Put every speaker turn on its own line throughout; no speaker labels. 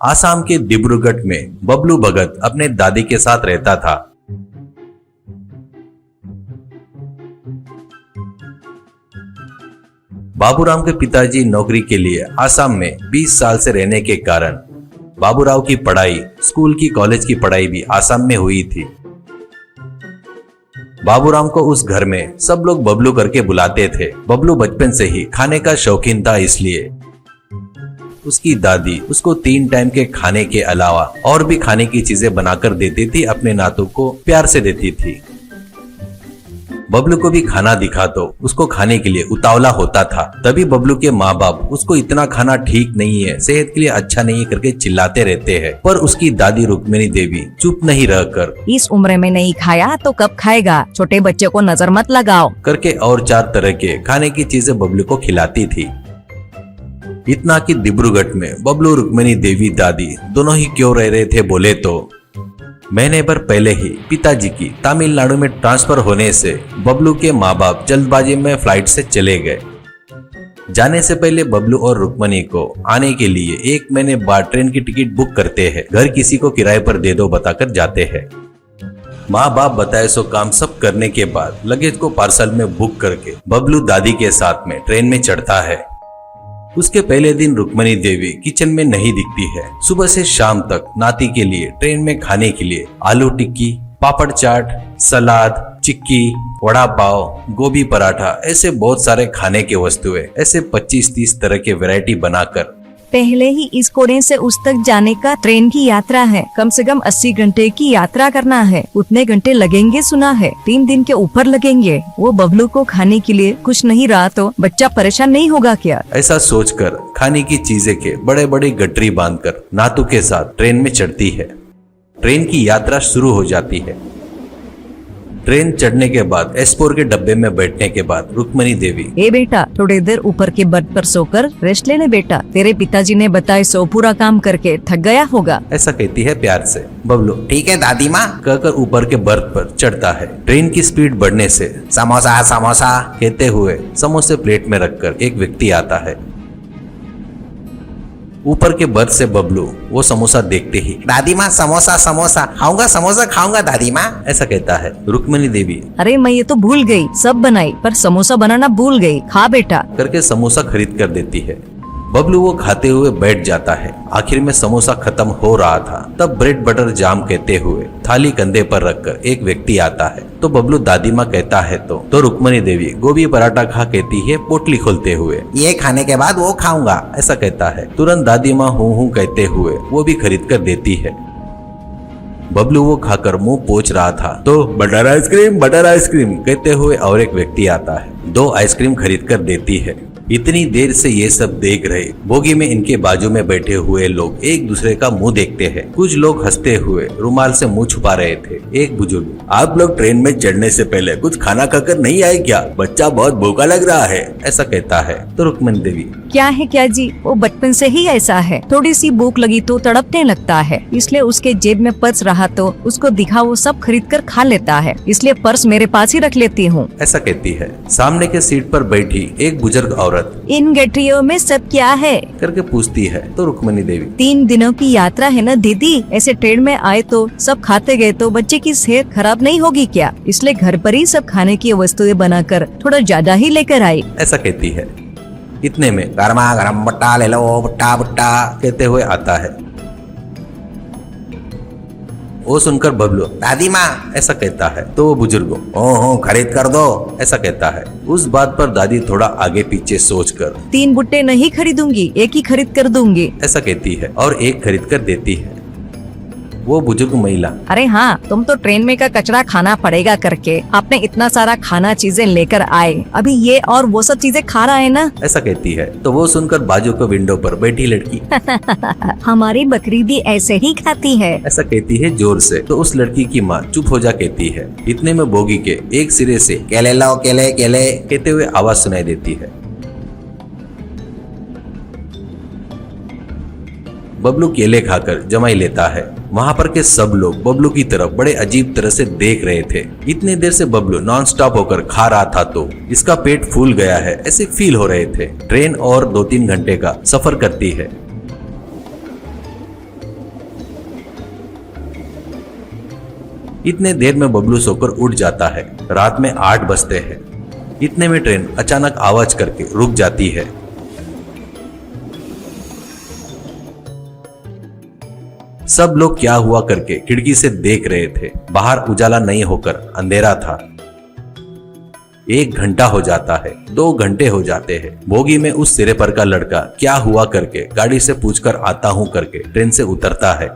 आसाम के डिब्रूगढ़ में बबलू भगत अपने दादी के साथ रहता था। बाबूराव के पिताजी नौकरी के लिए आसाम में 20 साल से रहने के कारण बाबूराव की पढ़ाई, स्कूल की, कॉलेज की पढ़ाई भी आसाम में हुई थी। बाबूराव को उस घर में सब लोग बबलू करके बुलाते थे। बबलू बचपन से ही खाने का शौकीन था, इसलिए उसकी दादी उसको 3 टाइम के खाने के अलावा और भी खाने की चीजें बनाकर देती थी। अपने नातों को प्यार से देती थी। बबलू को भी खाना दिखा तो उसको खाने के लिए उतावला होता था। तभी बबलू के माँ बाप उसको इतना खाना ठीक नहीं है, सेहत के लिए अच्छा नहीं है करके चिल्लाते रहते हैं। पर उसकी दादी रुक्मिणी देवी चुप नहीं रहकर
इस उम्र में नहीं खाया तो कब खाएगा, छोटे बच्चे को नजर मत लगाओ
करके और 4 तरह के खाने की चीजें बबलू को खिलाती थी। इतना कि डिब्रूगढ़ में बबलू रुक्मिणी देवी दादी दोनों ही क्यों रह रहे थे बोले तो महीने भर पहले ही पिताजी की तमिलनाडु में ट्रांसफर होने से बबलू के माँ बाप जल्दबाजी में फ्लाइट से चले गए। जाने से पहले बबलू और रुक्मिणी को आने के लिए 1 महीने बाद ट्रेन की टिकट बुक करते हैं। घर किसी को किराए पर दे दो बताकर जाते हैं। माँ बाप बताए सो काम सब करने के बाद लगेज को पार्सल में बुक करके बबलू दादी के साथ में ट्रेन में चढ़ता है। उसके पहले दिन रुक्मिणी देवी किचन में नहीं दिखती है। सुबह से शाम तक नाती के लिए ट्रेन में खाने के लिए आलू टिक्की, पापड़ चाट, सलाद, चिक्की, वड़ा पाव, गोभी पराठा, ऐसे बहुत सारे खाने के वस्तुएं, ऐसे 25-30 तरह के वैरायटी बनाकर
पहले ही इस कोने से उस तक जाने का ट्रेन की यात्रा है। कम से कम 80 घंटे की यात्रा करना है। उतने घंटे लगेंगे सुना है, 3 दिन के ऊपर लगेंगे। वो बबलू को खाने के लिए कुछ नहीं रहा तो बच्चा परेशान नहीं होगा क्या?
ऐसा सोचकर खाने की चीजें के बड़े बड़े गठरी बांधकर नातू के साथ ट्रेन में चढ़ती है। ट्रेन की यात्रा शुरू हो जाती है। ट्रेन चढ़ने के बाद S4 के डब्बे में बैठने के बाद रुक्मिणी देवी,
ए बेटा, थोड़ी देर ऊपर के बर्थ पर सोकर रेस्ट ले ले बेटा। तेरे पिताजी ने बताए सो पूरा काम करके थक गया होगा,
ऐसा कहती है प्यार से। बबलू ठीक है दादी माँ कहकर ऊपर के बर्थ पर चढ़ता है। ट्रेन की स्पीड बढ़ने से समोसा समोसा कहते हुए समोसे प्लेट में रखकर एक व्यक्ति आता है। ऊपर के बर्थ से बबलू वो समोसा देखते ही, दादी माँ समोसा समोसा खाऊंगा, समोसा खाऊंगा दादी माँ, ऐसा कहता है। रुक्मिणी देवी,
अरे मैं ये तो भूल गई, सब बनाई पर समोसा बनाना भूल गई, खा बेटा
करके समोसा खरीद कर देती है। बबलू वो खाते हुए बैठ जाता है। आखिर में समोसा खत्म हो रहा था, तब ब्रेड बटर जाम कहते हुए थाली कंधे पर रखकर एक व्यक्ति आता है। तो बबलू दादी माँ कहता है तो रुक्मिणी देवी गोभी पराठा खा कहती है पोटली खोलते हुए, ये खाने के बाद वो खाऊंगा, ऐसा कहता है। तुरंत दादी माँ हूँ कहते हुए वो भी खरीद कर देती है। बबलू वो खाकर मुंह पोंछ रहा था तो बटर आइसक्रीम कहते हुए और एक व्यक्ति आता है। 2 आइसक्रीम खरीद कर देती है। इतनी देर से ये सब देख रहे बोगी में इनके बाजू में बैठे हुए लोग एक दूसरे का मुंह देखते हैं। कुछ लोग हंसते हुए रुमाल से मुंह छुपा रहे थे। एक बुजुर्ग, आप लोग ट्रेन में चढ़ने से पहले कुछ खाना खाकर नहीं आए क्या? बच्चा बहुत भूखा लग रहा है, ऐसा कहता है। तो रुक्मिणी देवी,
क्या है क्या जी, वो बचपन से ही ऐसा है। थोड़ी सी भूख लगी तो तड़पने लगता है, इसलिए उसके जेब में पर्स रहा तो उसको दिखा वो सब खरीद कर खा लेता है, इसलिए पर्स मेरे पास ही रख लेती हूँ,
ऐसा कहती है। सामने के सीट पर बैठी एक बुजुर्ग औरत,
इन गठरियों में सब क्या है
करके पूछती है। तो रुक्मिणी देवी,
3 दिनों की यात्रा है ना दीदी, ऐसे ट्रेन में आए तो सब खाते गए तो बच्चे की सेहत खराब नहीं होगी क्या? इसलिए घर पर ही सब खाने की वस्तुएं बनाकर थोड़ा ज्यादा ही लेकर आई,
ऐसा कहती है। इतने में गर्मा गर्म बट्टा ले लो, बट्टा बट्टा कहते हुए आता है। वो सुनकर बबलू, दादी माँ, ऐसा कहता है। तो वो बुजुर्ग, ओहो खरीद कर दो, ऐसा कहता है। उस बात पर दादी थोड़ा आगे पीछे सोचकर,
3 बुट्टे नहीं खरीदूंगी, एक ही खरीद कर दूंगी,
ऐसा कहती है और एक खरीद कर देती है। वो बुजुर्ग महिला,
अरे हाँ, तुम तो ट्रेन में का कचरा खाना पड़ेगा करके आपने इतना सारा खाना चीजें लेकर आए, अभी ये और वो सब चीजें खा रहा है ना,
ऐसा कहती है। तो वो सुनकर बाजू के विंडो पर बैठी लड़की,
हमारी बकरी भी ऐसे ही खाती है,
ऐसा कहती है जोर से। तो उस लड़की की माँ चुप हो जा कहती है। इतने में बोगी के एक सिरे से केले लाओ केले केले कहते हुए आवाज सुनाई देती है। बबलू केले खाकर जमाई लेता है। वहाँ पर के सब लोग बबलू की तरफ बड़े अजीब तरह से देख रहे थे। इतनी देर से बबलू नॉन स्टॉप होकर खा रहा था तो इसका पेट फूल गया है ऐसे फील हो रहे थे। ट्रेन और 2-3 घंटे का सफर करती है। इतने देर में बबलू सोकर उठ जाता है। रात में 8 बजते हैं। इतने में ट्रेन अचानक आवाज करके रुक जाती है। सब लोग क्या हुआ करके खिड़की से देख रहे थे। बाहर उजाला नहीं होकर अंधेरा था। 1 घंटा हो जाता है, 2 घंटे हो जाते हैं। बोगी में उस सिरे पर का लड़का क्या हुआ करके गाड़ी से पूछकर आता हूं करके ट्रेन से उतरता है।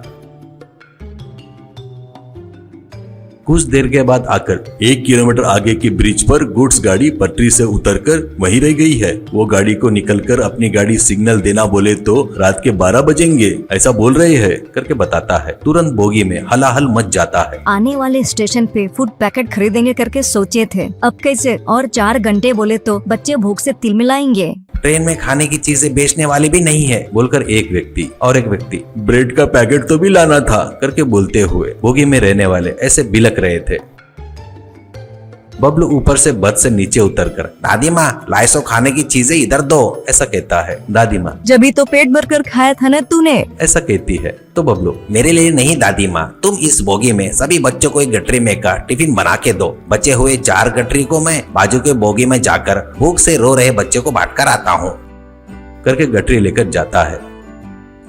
कुछ देर के बाद आकर 1 किलोमीटर आगे की ब्रिज पर गुड्स गाड़ी पटरी से उतरकर वहीं रह गई है। वो गाड़ी को निकलकर अपनी गाड़ी सिग्नल देना बोले तो रात के 12 बजेंगे ऐसा बोल रहे हैं करके बताता है। तुरंत बोगी में हलाहल मच जाता है।
आने वाले स्टेशन पे फूड पैकेट खरीदेंगे करके सोचे थे, अब कैसे? और 4 घंटे बोले तो बच्चे भूख से तिलमिलाएंगे।
ट्रेन में खाने की चीजें बेचने वाली भी नहीं है बोलकर एक व्यक्ति और एक व्यक्ति ब्रेड का पैकेट तो भी लाना था करके बोलते हुए बोगी में रहने वाले ऐसे बिलक रहे थे। बबलू ऊपर से बस से नीचे उतरकर दादी माँ लाइसो खाने की चीजें इधर दो ऐसा कहता है। दादी माँ
जब तो पेट भरकर खाया था ना तूने,
ऐसा कहती है। तो बबलू मेरे लिए नहीं दादी माँ, तुम इस बोगी में सभी बच्चों को एक गठरी में का टिफिन बना के दो। बचे हुए 4 गठरी को मैं बाजू के बोगी में जाकर भूख से रो रहे बच्चे को बांट कर आता हूँ करके गठरी लेकर जाता है।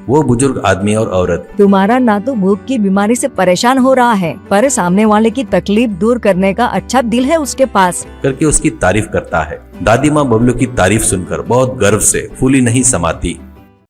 वो बुजुर्ग आदमी और औरत
तुम्हारा ना तो भूख की बीमारी से परेशान हो रहा है, पर सामने वाले की तकलीफ दूर करने का अच्छा दिल है उसके पास
करके उसकी तारीफ करता है। दादी माँ बबलू की तारीफ सुनकर बहुत गर्व से फूली नहीं समाती।